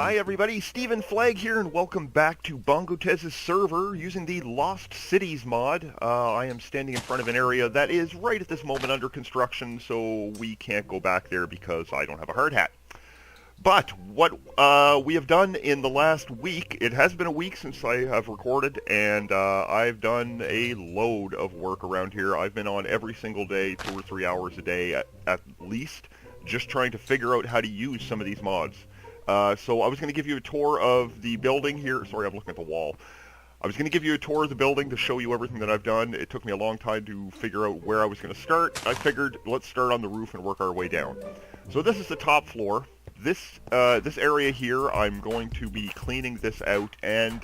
Hi everybody, StephenFlagg's here and welcome back to BongoTez's server using the Lost Cities mod. I am standing in front of an area that is right at this moment under construction, so we can't go back there because I don't have a hard hat. But what we have done in the last week, it has been a week since I have recorded, and I've done a load of work around here. I've been on every single day, 2 or 3 hours a day at least, just trying to figure out how to use some of these mods. So I was going to give you a tour of the building here. Sorry, I'm looking at the wall. I was going to give you a tour of the building to show you everything that I've done. It took me a long time to figure out where I was going to start. I figured let's start on the roof and work our way down. So this is the top floor. This area here, I'm going to be cleaning this out, and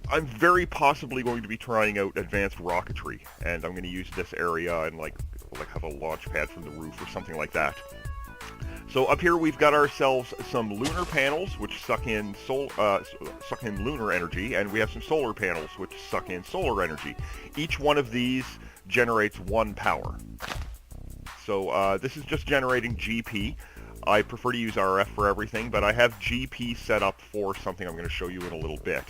I'm very possibly going to be trying out advanced rocketry. And I'm going to use this area and like have a launch pad from the roof or something like that. So up here we've got ourselves some lunar panels which suck in lunar energy, and we have some solar panels which suck in solar energy. Each one of these generates 1 power. So this is just generating GP. I prefer to use RF for everything, but I have GP set up for something I'm going to show you in a little bit.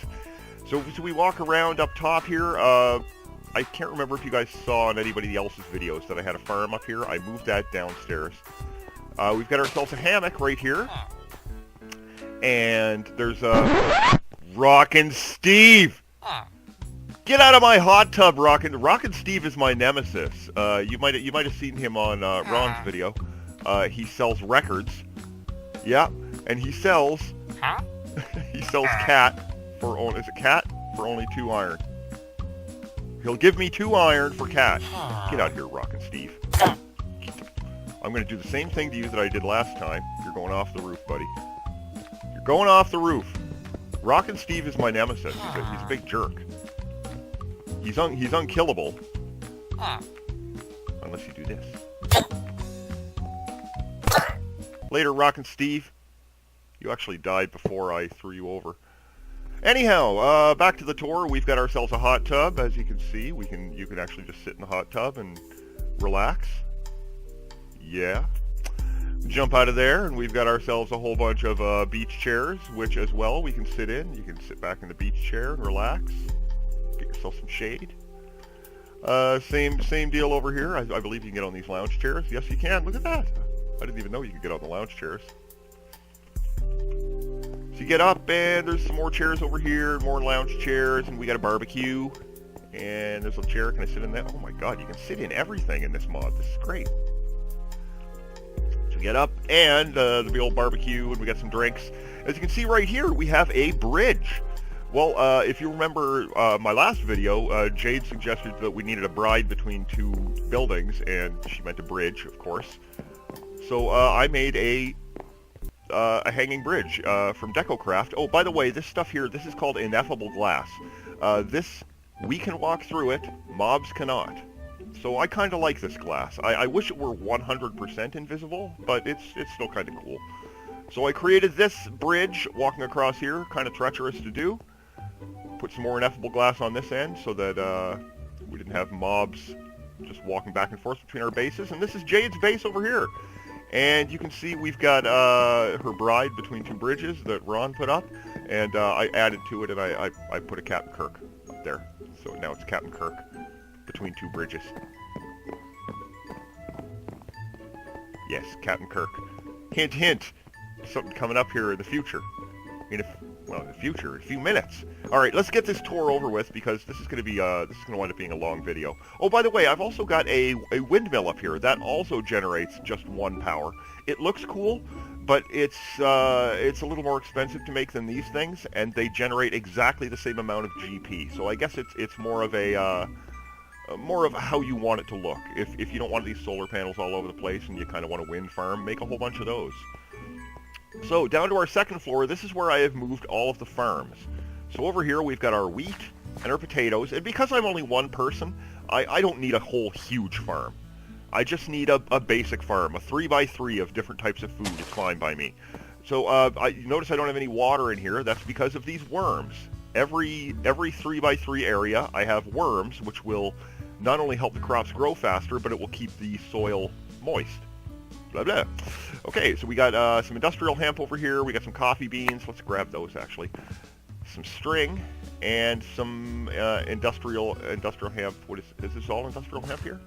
So we walk around up top here. I can't remember if you guys saw on anybody else's videos that I had a farm up here. I moved that downstairs. We've got ourselves a hammock right here, and there's Rockin Steve. Get out of my hot tub, Rockin. Rockin Steve is my nemesis. You might have seen him on Ron's video. He sells records. Yeah, and he sells cat for only for only 2 iron. He'll give me 2 iron for cat. Get out here, Rockin Steve. I'm going to do the same thing to you that I did last time. You're going off the roof, buddy. You're going off the roof. Rockin Steve is my nemesis. He's a big jerk. He's unkillable. Unless you do this. Later, Rockin Steve. You actually died before I threw you over. Anyhow, back to the tour. We've got ourselves a hot tub. As you can see, you can actually just sit in the hot tub and relax. Yeah. Jump out of there, and we've got ourselves a whole bunch of beach chairs, which as well we can sit in. You can sit back in the beach chair and relax. Get yourself some shade. Same deal over here. I believe you can get on these lounge chairs. Yes, you can. Look at that. I didn't even know you could get on the lounge chairs. So you get up, and there's some more chairs over here, more lounge chairs, and we got a barbecue. And there's a chair. Can I sit in that? Oh my god, you can sit in everything in this mod. This is great. Get up, and there'll be old barbecue, and we got some drinks. As you can see right here, we have a bridge. Well, if you remember my last video, Jade suggested that we needed a bride between 2 buildings, and she meant a bridge, of course. So I made a hanging bridge from BiblioCraft. Oh, by the way, this stuff here, this is called ineffable glass. We can walk through it, mobs cannot. So I kind of like this glass. I wish it were 100% invisible, but it's still kind of cool. So I created this bridge walking across here, kind of treacherous to do. Put some more ineffable glass on this end so that we didn't have mobs just walking back and forth between our bases. And this is Jade's base over here. And you can see we've got her bride between 2 bridges that Ron put up. And I added to it, and I put a Captain Kirk there. So now it's Captain Kirk between 2 bridges. Yes, Captain Kirk. Hint, hint. Something coming up here in the future. In the future, a few minutes. All right, let's get this tour over with because this is going to wind up being a long video. Oh, by the way, I've also got a windmill up here that also generates just 1 power. It looks cool, but it's a little more expensive to make than these things, and they generate exactly the same amount of GP. So I guess it's more of how you want it to look. If you don't want these solar panels all over the place and you kind of want a wind farm, make a whole bunch of those. So down to our second floor, this is where I have moved all of the farms. So over here we've got our wheat and our potatoes, and because I'm only 1 person, I don't need a whole huge farm. I just need a basic farm. A 3x3 of different types of food is fine by me. So you notice I don't have any water in here. That's because of these worms. Every 3x3 area I have worms, which will not only help the crops grow faster, but it will keep the soil moist. blah, blah. Okay, so we got some industrial hemp over here. We got some coffee beans. Let's grab those, actually. Some string and some industrial hemp. What is this all industrial hemp here?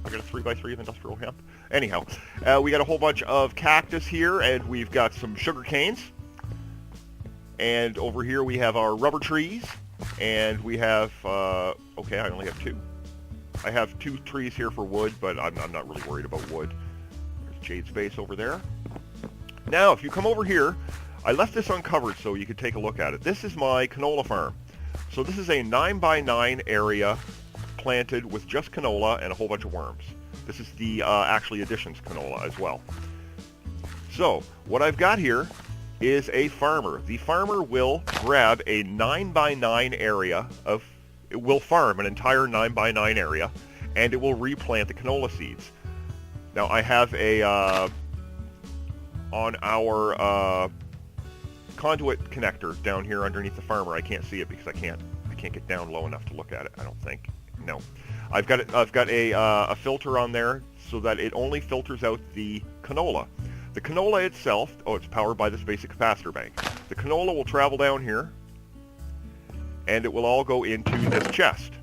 I got a 3x3 of industrial hemp. Anyhow, we got a whole bunch of cactus here, and we've got some sugar canes. And over here we have our rubber trees, and we have, okay, I only have 2. I have 2 trees here for wood, but I'm not really worried about wood. There's Jade's base over there. Now, if you come over here, I left this uncovered so you could take a look at it. This is my canola farm. So this is a 9x9 area planted with just canola and a whole bunch of worms. This is the actually additions canola as well. So what I've got here is a farmer. The farmer will grab a 9x9 area of, it will farm an entire 9x9 area, and it will replant the canola seeds. Now I have a, on our conduit connector down here underneath the farmer. I can't see it because I can't get down low enough to look at it, I don't think. No. I've got a filter on there so that it only filters out the canola. The canola itself, oh, it's powered by this basic capacitor bank. The canola will travel down here, and it will all go into this chest.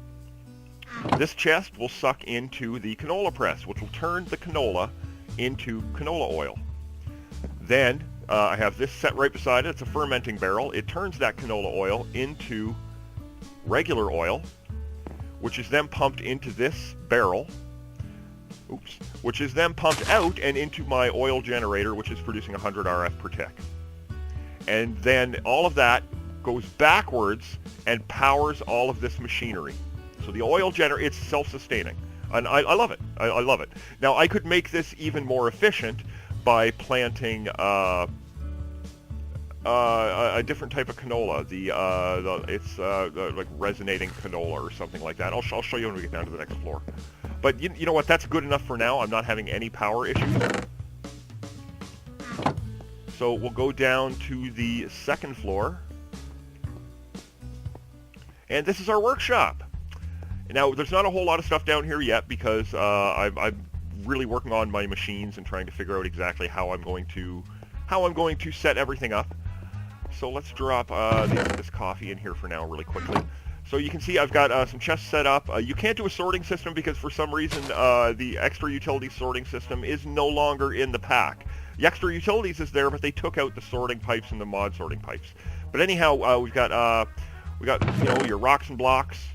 This chest will suck into the canola press, which will turn the canola into canola oil. Then, I have this set right beside it. It's a fermenting barrel. It turns that canola oil into regular oil, which is then pumped into this barrel. Oops. Which is then pumped out and into my oil generator, which is producing 100 RF per tick. And then all of that goes backwards and powers all of this machinery. So the oil generator, it's self-sustaining. And I love it. I love it. Now, I could make this even more efficient by planting a different type of canola. It's like resonating canola or something like that. I'll show you when we get down to the next floor. But you know what? That's good enough for now. I'm not having any power issues. So we'll go down to the second floor. And this is our workshop. Now, there's not a whole lot of stuff down here yet because I'm really working on my machines and trying to figure out exactly how I'm going to set everything up. So let's drop this coffee in here for now really quickly. So you can see I've got some chests set up. You can't do a sorting system because for some reason the extra utilities sorting system is no longer in the pack. The extra utilities is there, but they took out the sorting pipes and the mod sorting pipes. But anyhow, we've got you know, your rocks and blocks,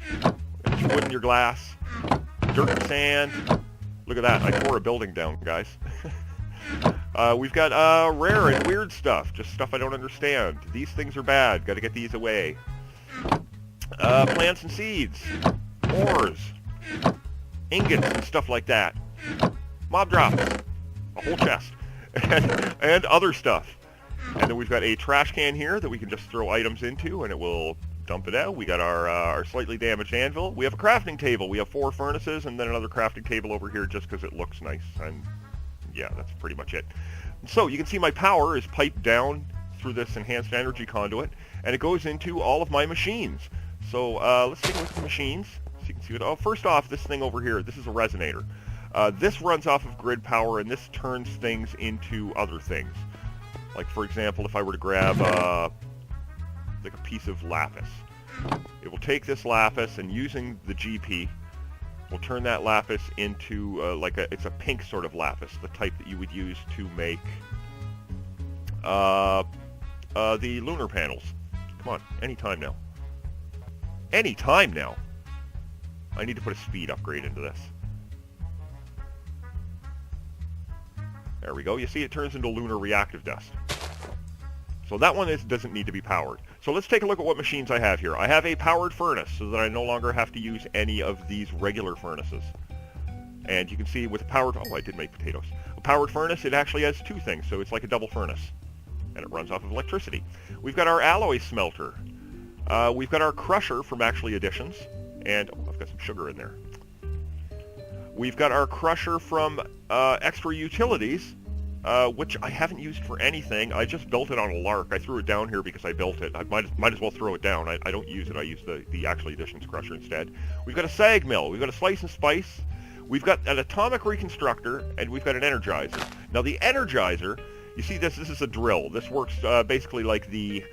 your wood and your glass, dirt and sand. Look at that! I tore a building down, guys. We've got rare and weird stuff, just stuff I don't understand. These things are bad. Got to get these away. Plants and seeds, ores, ingots and stuff like that. Mob drops, a whole chest, and other stuff. And then we've got a trash can here that we can just throw items into, and it will dump it out. We got our slightly damaged anvil. We have a crafting table. We have 4 furnaces, and then another crafting table over here just because it looks nice. And yeah, that's pretty much it. So you can see my power is piped down through this enhanced energy conduit, and it goes into all of my machines. So let's take a look at the machines so you can see it. Oh, first off, this thing over here, this is a resonator. This runs off of grid power, and this turns things into other things. Like, for example, if I were to grab like a piece of lapis, it will take this lapis, and using the GP, will turn that lapis into it's a pink sort of lapis, the type that you would use to make the lunar panels. Come on, anytime now. Anytime now. I need to put a speed upgrade into this. There we go. You see, it turns into lunar reactive dust. So that one doesn't need to be powered. So let's take a look at what machines I have here. I have a powered furnace so that I no longer have to use any of these regular furnaces. And you can see with a powered... Oh, I did make potatoes. A powered furnace, it actually has 2 things, so it's like a double furnace. And it runs off of electricity. We've got our alloy smelter. We've got our crusher from actually additions. And oh, I've got some sugar in there. We've got our crusher from extra utilities, which I haven't used for anything. I just built it on a lark. I threw it down here because I built it. I might as well throw it down. I don't use it. I use the actual additions crusher instead. We've got a sag mill. We've got a slice and spice. We've got an atomic reconstructor, and we've got an energizer. Now the Energizer, you see this is a drill. This works basically like the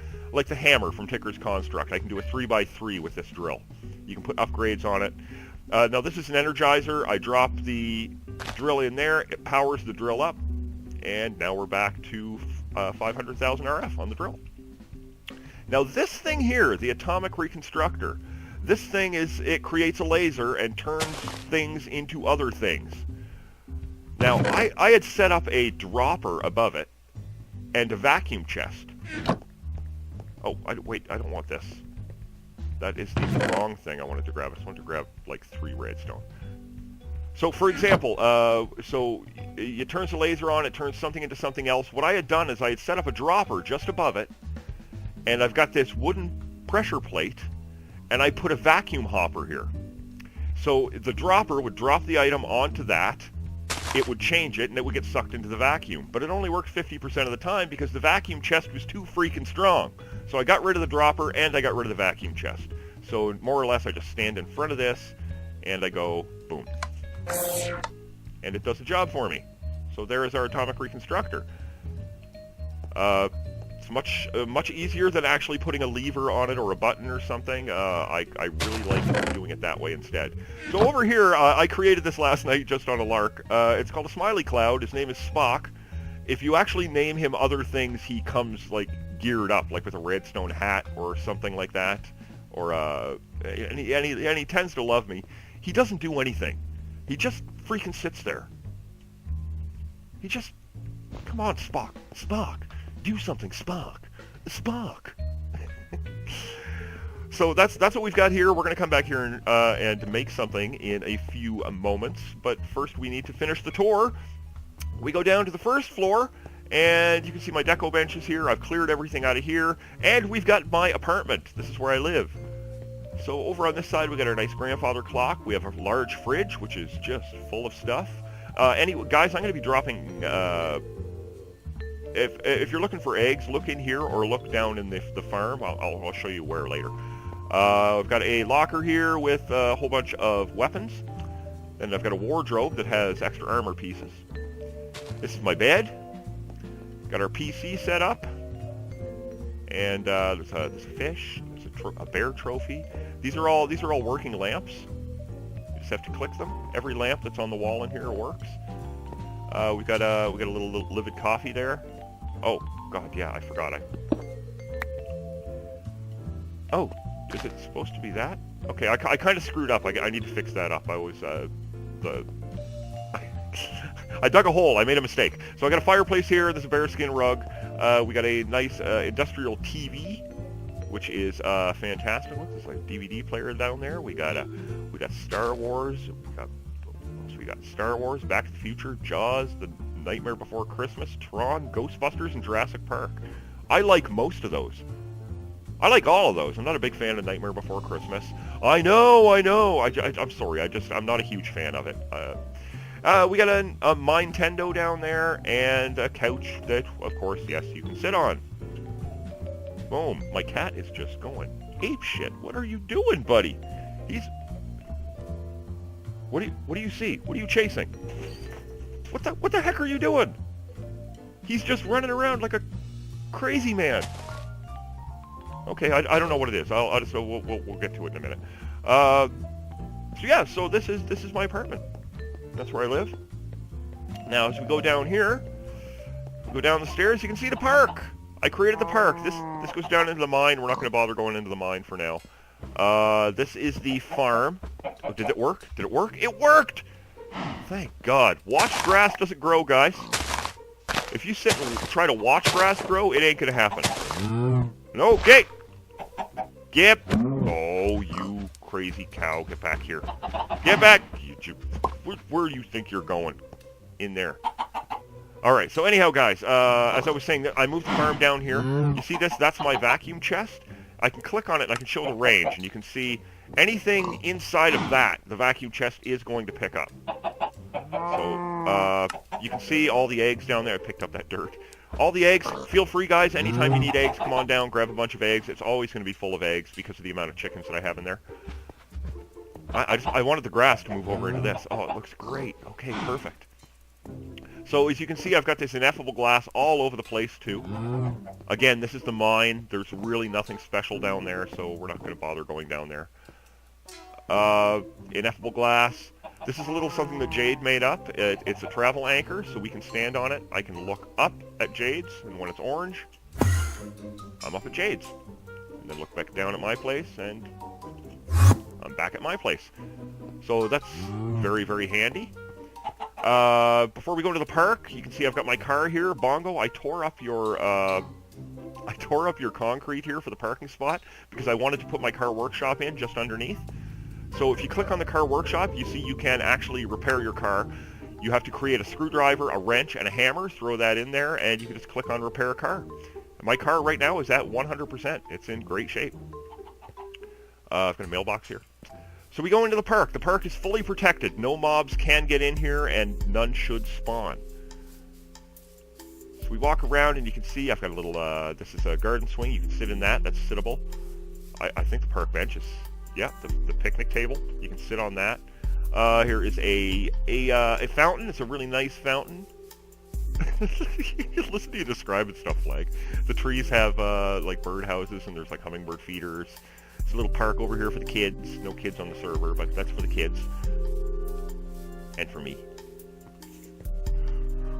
hammer from Ticker's Construct. I can do a 3x3 with this drill. You can put upgrades on it. Now this is an Energizer. I drop the drill in there. It powers the drill up. And now we're back to 500,000 RF on the drill. Now this thing here, the Atomic Reconstructor, this thing it creates a laser and turns things into other things. Now I had set up a dropper above it and a vacuum chest. Oh, wait, I don't want this. That is the wrong thing I wanted to grab. I just wanted to grab like 3 redstone. So for example, so it turns the laser on, it turns something into something else. What I had done is I had set up a dropper just above it, and I've got this wooden pressure plate, and I put a vacuum hopper here. So the dropper would drop the item onto that, it would change it, and it would get sucked into the vacuum. But it only worked 50% of the time because the vacuum chest was too freaking strong. So I got rid of the dropper, and I got rid of the vacuum chest. So more or less I just stand in front of this, and I go, boom. And it does the job for me. So there is our Atomic Reconstructor. It's much easier than actually putting a lever on it or a button or something. I really like doing it that way instead. So over here, I created this last night just on a lark. It's called a Smiley Cloud. His name is Spock. If you actually name him other things, he comes like geared up, like with a redstone hat or something like that. Or and he tends to love me. He doesn't do anything. He just freaking sits there. He just, come on, Spock. Spock. Do something, Spock. Spock. So that's what we've got here. We're going to come back here and make something in a few moments. But first we need to finish the tour. We go down to the first floor, and you can see my deco benches here. I've cleared everything out of here. And we've got my apartment. This is where I live. So over on this side, we got our nice grandfather clock. We have a large fridge, which is just full of stuff. Anyway, guys, I'm going to be dropping... If you're looking for eggs, look in here or look down in the farm. I'll show you where later. I've got a locker here with a whole bunch of weapons. Then I've got a wardrobe that has extra armor pieces. This is my bed. Got our PC set up. And there's a fish. There's a bear trophy. These are all working lamps. You just have to click them. Every lamp that's on the wall in here works. We got a little livid coffee there. Oh God, yeah, I forgot. Oh, is it supposed to be that? Okay, I kind of screwed up. I need to fix that up. I was I dug a hole. I made a mistake. So I got a fireplace here. There's a bearskin rug. We got a nice industrial TV, which is fantastic. There's like a DVD player down there. We got Star Wars. We got Star Wars, Back to the Future, Jaws, The Nightmare Before Christmas, Tron, Ghostbusters, and Jurassic Park. I like most of those. I like all of those. I'm not a big fan of Nightmare Before Christmas. I know. I'm sorry. I'm not a huge fan of it. We got a Nintendo down there and a couch that, of course, yes, you can sit on. Boom. My cat is just going ape shit. What are you doing, buddy? What do you see? What are you chasing? What the heck are you doing? He's just running around like a crazy man. Okay, I don't know what it is. We'll get to it in a minute. So yeah, so this is my apartment. That's where I live. Now as we go down here, go down the stairs, you can see the park. I created the park. This goes down into the mine. We're not going to bother going into the mine for now. This is the farm. Oh, did it work? Did it work? It worked! Thank God. Watch grass doesn't grow, guys. If you sit and try to watch grass grow, it ain't gonna happen. Okay. Get. Oh, you crazy cow. Get back here. Get back. Where do you think you're going? In there. Alright, so anyhow, guys, as I was saying, I moved the farm down here. You see this? That's my vacuum chest. I can click on it and I can show the range, and you can see anything inside of that, the vacuum chest is going to pick up. So, you can see all the eggs down there. I picked up that dirt. All the eggs, feel free, guys. Anytime you need eggs, come on down, grab a bunch of eggs. It's always going to be full of eggs because of the amount of chickens that I have in there. I wanted the grass to move over into this. Oh, it looks great. Okay, perfect. So as you can see, I've got this ineffable glass all over the place too. Again, this is the mine. There's really nothing special down there, so we're not going to bother going down there. Ineffable glass. This is a little something that Jade made up. It's a travel anchor, so we can stand on it. I can look up at Jade's, and when it's orange, I'm up at Jade's. And then look back down at my place, and I'm back at my place. So that's very, very handy. Before we go to the park, you can see I've got my car here. Bongo, I tore up your concrete here for the parking spot because I wanted to put my car workshop in just underneath. So if you click on the car workshop, you see you can actually repair your car. You have to create a screwdriver, a wrench, and a hammer, throw that in there, and you can just click on repair a car. My car right now is at 100%. It's in great shape. I've got a mailbox here. So we go into the park. The park is fully protected. No mobs can get in here, and none should spawn. So we walk around, and you can see I've got a little, this is a garden swing. You can sit in that. That's sittable. I think the park bench is, yeah, the picnic table. You can sit on that. Here is a fountain. It's a really nice fountain. Listen to you describe it, StephenFlagg's. The trees have, like, bird houses, and there's, like, hummingbird feeders. It's a little park over here for the kids. No kids on the server, but that's for the kids. And for me.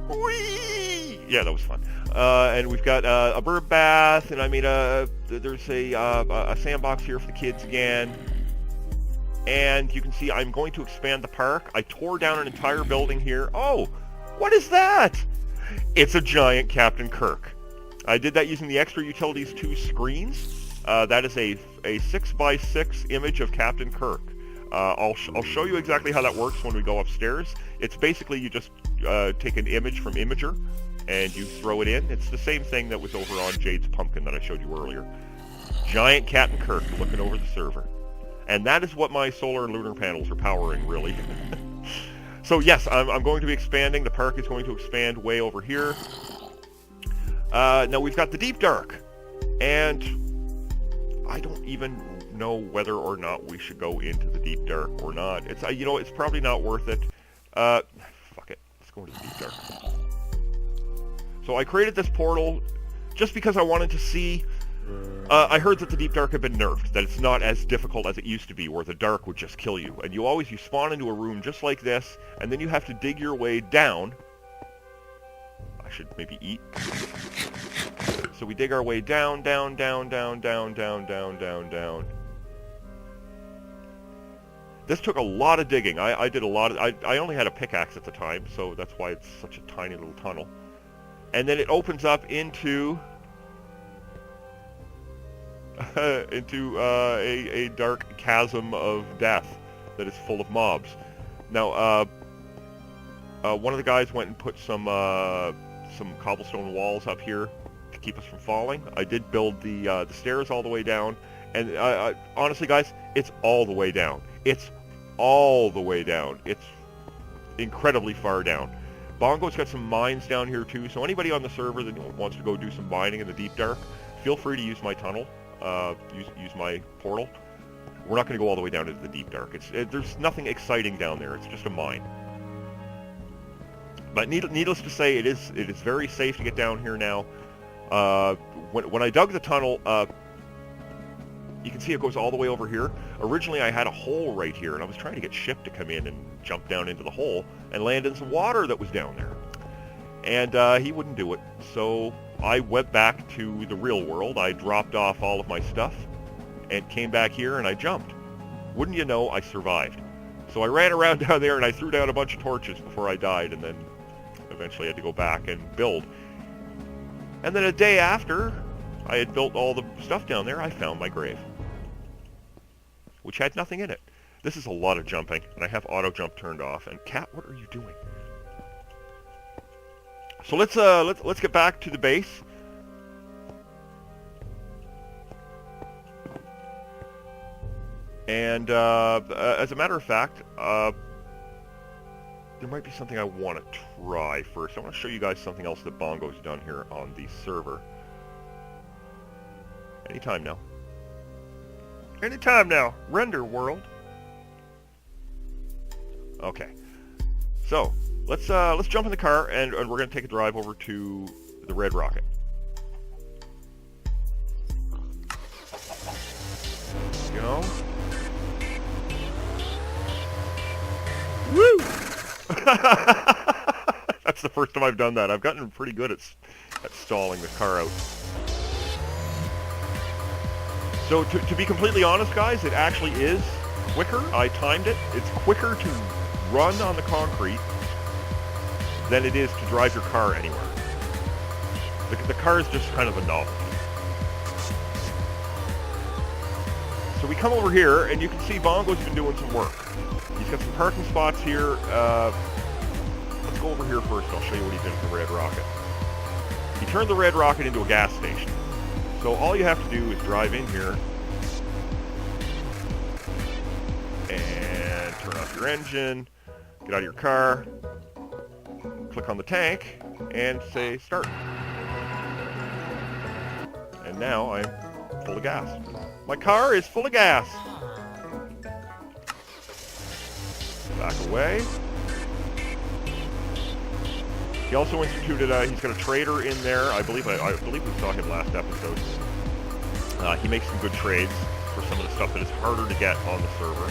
Whee! Yeah, that was fun. And we've got a bird bath, and I mean, there's a sandbox here for the kids again. And you can see I'm going to expand the park. I tore down an entire building here. Oh, what is that? It's a giant Captain Kirk. I did that using the Extra Utilities 2 screens. That is a 6x6 image of Captain Kirk. I'll show you exactly how that works when we go upstairs. It's basically you just take an image from Imager and you throw it in. It's the same thing that was over on Jade's pumpkin that I showed you earlier. Giant Captain Kirk looking over the server. And that is what my solar and lunar panels are powering, really. So yes, I'm going to be expanding. The park is going to expand way over here. Now we've got the Deep Dark. And I don't even know whether or not we should go into the Deep Dark or not. It's you know, it's probably not worth it. Fuck it. Let's go into the Deep Dark. So I created this portal just because I wanted to see. I heard that the Deep Dark had been nerfed, that it's not as difficult as it used to be, where the dark would just kill you. And you spawn into a room just like this, and then you have to dig your way down. I should maybe eat. So we dig our way down, down, down, down, down, down, down, down, down. This took a lot of digging. I did a lot of... I only had a pickaxe at the time, so that's why it's such a tiny little tunnel. And then it opens up into... a dark chasm of death that is full of mobs. Now, one of the guys went and put some cobblestone walls up here to keep us from falling. I did build the stairs all the way down, and honestly, guys, it's all the way down. It's all the way down. It's incredibly far down. Bongo's got some mines down here too, so anybody on the server that wants to go do some mining in the Deep Dark, feel free to use my tunnel. Use my portal. We're not going to go all the way down into the Deep Dark. There's nothing exciting down there. It's just a mine. But needless to say, it is very safe to get down here now. When I dug the tunnel, you can see it goes all the way over here. Originally, I had a hole right here, and I was trying to get Ship to come in and jump down into the hole and land in some water that was down there. And he wouldn't do it, so I went back to the real world. I dropped off all of my stuff and came back here and I jumped. Wouldn't you know, I survived. So I ran around down there and I threw down a bunch of torches before I died, and then eventually had to go back and build. And then a day after I had built all the stuff down there, I found my grave, which had nothing in it. This is a lot of jumping, and I have auto jump turned off. And Cat, what are you doing? So let's get back to the base. And as a matter of fact, there might be something I want to try first. I want to show you guys something else that Bongo's done here on the server. Anytime now. Anytime now. Render world. Okay. So, let's jump in the car and we're gonna take a drive over to the Red Rocket. You know? Woo! That's the first time I've done that. I've gotten pretty good at stalling the car out. So to be completely honest, guys, it actually is quicker. I timed it. It's quicker to run on the concrete than it is to drive your car anywhere. The car is just kind of a novelty. So we come over here, and you can see Bongo's been doing some work. He's got some parking spots here. Let's go over here first. I'll show you what he did with the Red Rocket. He turned the Red Rocket into a gas station. So all you have to do is drive in here and turn off your engine, get out of your car, click on the tank, and say start. And now I'm full of gas. My car is full of gas. Back away. He also instituted, he's got a trader in there. I believe we saw him last episode. He makes some good trades for some of the stuff that is harder to get on the server.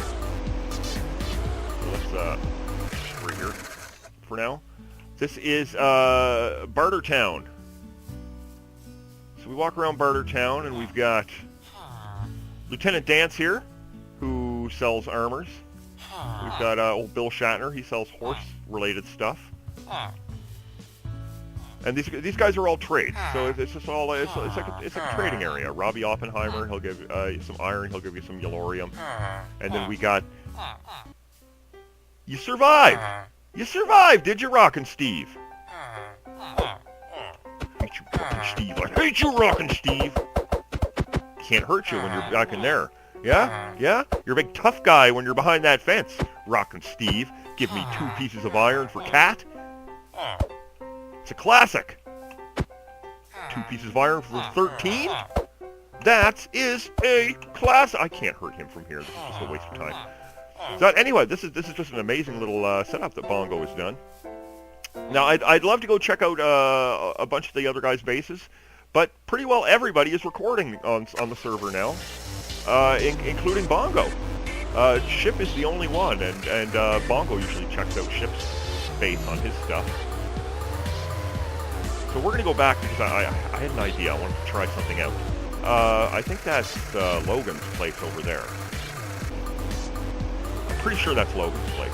So let's just right here for now. This is Barter Town. So we walk around Barter Town, and we've got Lieutenant Dance here, who sells armors. We've got old Bill Shatner. He sells horse-related stuff. And these guys are all trades, so it's just all it's like a trading area. Robbie Oppenheimer, he'll give you some iron, he'll give you some yellorium, and then we got. You survived. You survived, did you, Rockin' Steve? I hate you, Rockin' Steve. I hate you, Rockin' Steve. Can't hurt you when you're back in there. Yeah? Yeah? You're a big tough guy when you're behind that fence, Rockin' Steve. Give me 2 pieces of iron for cat. It's a classic. 2 pieces of iron for 13? That is a classic. I can't hurt him from here. This is just a waste of time. So anyway, this is just an amazing little setup that Bongo has done. Now, I'd love to go check out a bunch of the other guys' bases, but pretty well everybody is recording on the server now, including Bongo. Ship is the only one, and Bongo usually checks out Ship's base on his stuff. So we're going to go back because I had an idea. I wanted to try something out. I think that's Logan's place over there. I'm pretty sure that's Logan's place.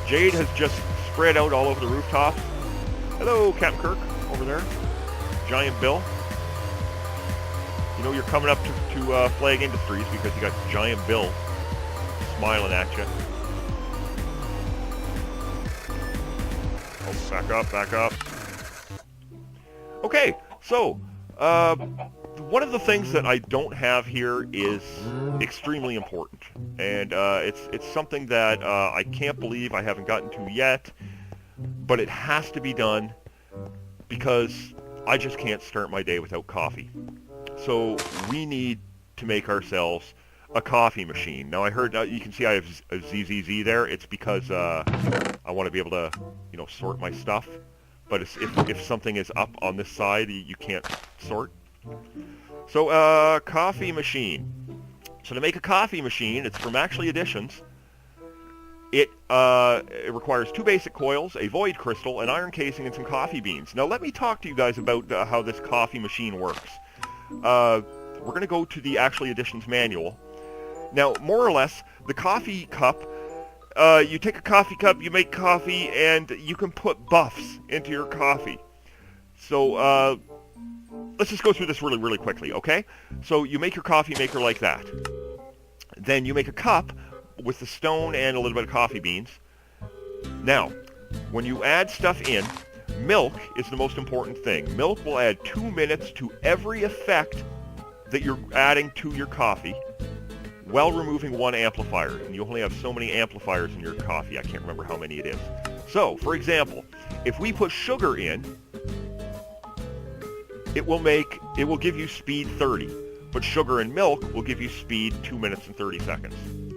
Jade has just spread out all over the rooftops. Hello, Captain Kirk, over there. Giant Bill. You know you're coming up to Flag Industries because you got Giant Bill smiling at you. Oh, back up, back up. Okay, so, one of the things that I don't have here is extremely important. And it's something that I can't believe I haven't gotten to yet, but it has to be done because I just can't start my day without coffee. So we need to make ourselves a coffee machine. Now I heard, you can see I have a ZZZ there. It's because I want to be able to, you know, sort my stuff. But if something is up on this side, you can't sort. So coffee machine. So to make a coffee machine, it's from MacLeod Editions. It requires 2 basic coils, a void crystal, an iron casing, and some coffee beans. Now let me talk to you guys about how this coffee machine works. We're going to go to the MacLeod Editions manual. Now, more or less, the coffee cup, you take a coffee cup, you make coffee, and you can put buffs into your coffee. So, let's just go through this really, really quickly, okay? So, you make your coffee maker like that. Then you make a cup with the stone and a little bit of coffee beans. Now, when you add stuff in, milk is the most important thing. Milk will add 2 minutes to every effect that you're adding to your coffee, while removing 1 amplifier. And you only have so many amplifiers in your coffee. I can't remember how many it is. So, for example, if we put sugar in, it will give you speed 30. but sugar and milk will give you speed 2 minutes and 30 seconds.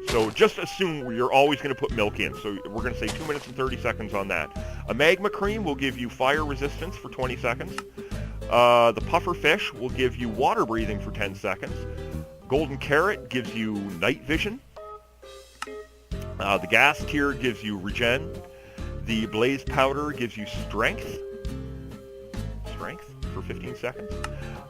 So just assume you're always going to put milk in. So we're going to say 2 minutes and 30 seconds on that. A magma cream will give you fire resistance for 20 seconds. The puffer fish will give you water breathing for 10 seconds. Golden carrot gives you night vision. The gas tier gives you regen. The blaze powder gives you strength for 15 seconds.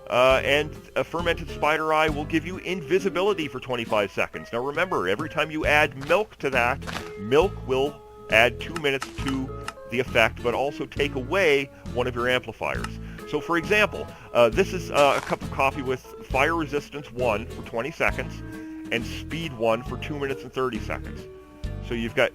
And a fermented spider eye will give you invisibility for 25 seconds. Now remember, every time you add milk to that, milk will add 2 minutes to the effect, but also take away one of your amplifiers. So for example, this is a cup of coffee with fire resistance 1 for 20 seconds and speed 1 for 2 minutes and 30 seconds. So you've got,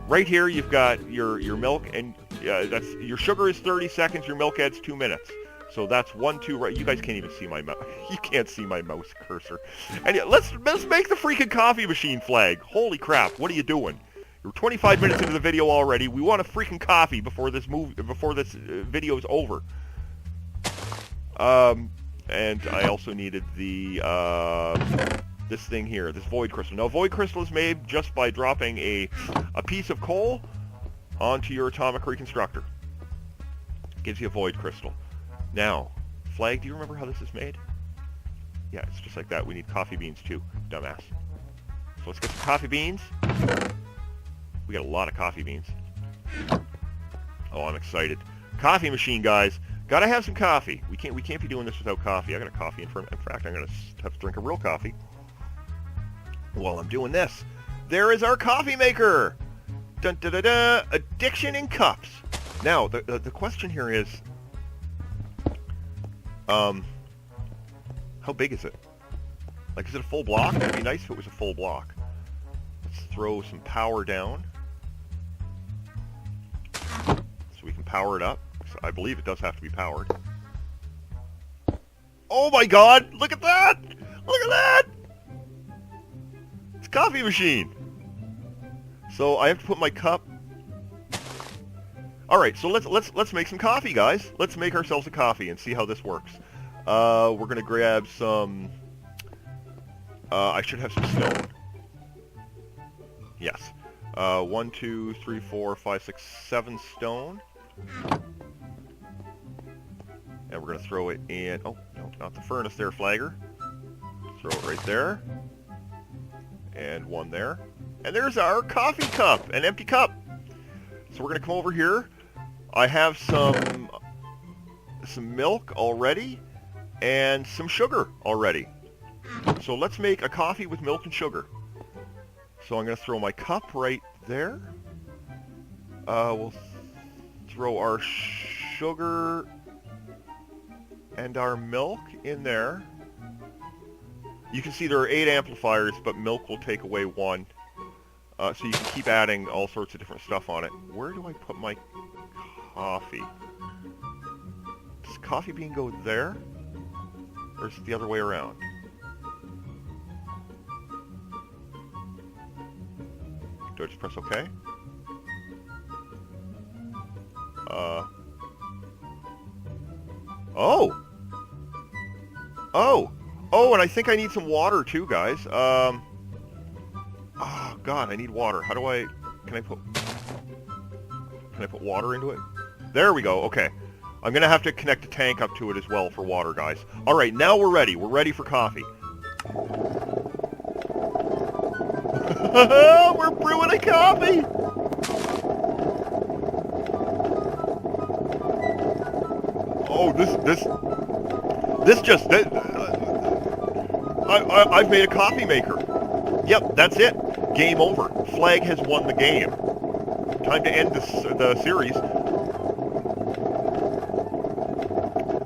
right here you've got your milk, and that's your sugar is 30 seconds, your milk adds 2 minutes. So that's 1, 2, right? You guys can't even see my mouse. You can't see my mouse cursor. And yeah, let's make the freaking coffee machine flag. Holy crap! What are you doing? You're 25 minutes into the video already. We want a freaking coffee before this video is over. And I also needed the this thing here, this void crystal. Now, void crystal is made just by dropping a piece of coal onto your atomic reconstructor. Gives you a void crystal. Now, Flag, do you remember how this is made? Yeah, it's just like that. We need coffee beans too, dumbass. So let's get some coffee beans. We got a lot of coffee beans. Oh, I'm excited. Coffee machine, guys. Gotta have some coffee. We can't be doing this without coffee. I got a coffee in front. In fact, I'm gonna have to drink a real coffee while I'm doing this. There is our coffee maker. Dun da da da. Addiction in cups. Now, the question here is, how big is it? Like, is it a full block? It'd be nice if it was a full block. Let's throw some power down so we can power it up. So I believe it does have to be powered. Oh my god! Look at that! Look at that! It's a coffee machine! So I have to put my cup... Alright, so let's make some coffee, guys. Let's make ourselves a coffee and see how this works. We're gonna grab some... I should have some stone. Yes. 1, 2, 3, 4, 5, 6, 7 stone. And we're gonna throw it in... Oh, no, not the furnace there, Flagger. Throw it right there. And one there. And there's our coffee cup, an empty cup. So we're gonna come over here. I have some milk already and some sugar already. So let's make a coffee with milk and sugar. So I'm going to throw my cup right there. We'll throw our sugar and our milk in there. You can see there are 8 amplifiers, but milk will take away 1. So you can keep adding all sorts of different stuff on it. Where do I put my coffee? Does coffee bean go there? Or is it the other way around? Do I just press OK? Oh! Oh! Oh, and I think I need some water too, guys. Oh, God, I need water. How do I... Can I put water into it? There we go. Okay. I'm going to have to connect a tank up to it as well for water, guys. All right, now we're ready. We're ready for coffee. We're brewing a coffee! Oh, I've made a coffee maker. Yep, that's it. Game over. Flag has won the game. Time to end the series.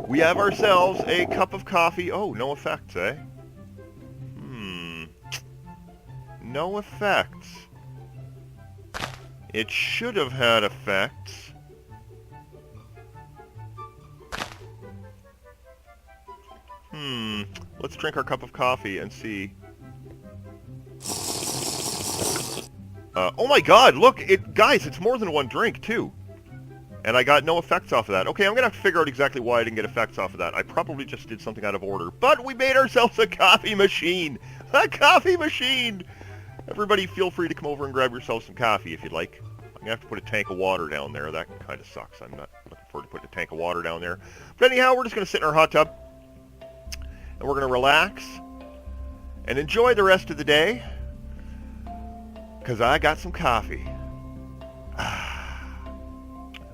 We have ourselves a cup of coffee. Oh, no effects, eh? No effects. It should have had effects. Let's drink our cup of coffee and see. Oh my god, look! Guys, it's more than one drink, too. And I got no effects off of that. Okay, I'm going to have to figure out exactly why I didn't get effects off of that. I probably just did something out of order. But we made ourselves a coffee machine! A coffee machine! Everybody feel free to come over and grab yourself some coffee if you'd like. I'm going to have to put a tank of water down there. That kind of sucks. I'm not looking forward to putting a tank of water down there. But anyhow, we're just going to sit in our hot tub. And we're going to relax. And enjoy the rest of the day. Because I got some coffee.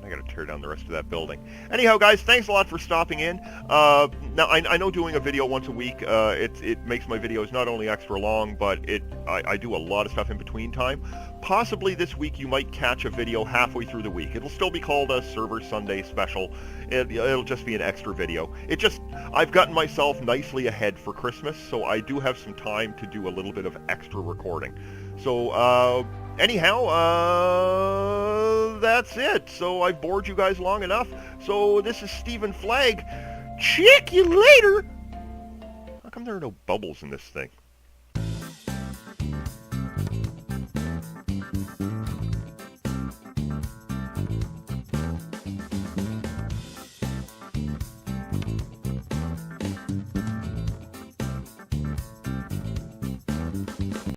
I gotta tear down the rest of that building. Anyhow, guys, thanks a lot for stopping in. Now, I know doing a video once a week, it makes my videos not only extra long, but I do a lot of stuff in between time. Possibly this week you might catch a video halfway through the week. It'll still be called a Server Sunday Special. It'll just be an extra video. I've gotten myself nicely ahead for Christmas, so I do have some time to do a little bit of extra recording. So, anyhow, that's it. So I've bored you guys long enough. So this is StephenFlagg. Check you later! How come there are no bubbles in this thing?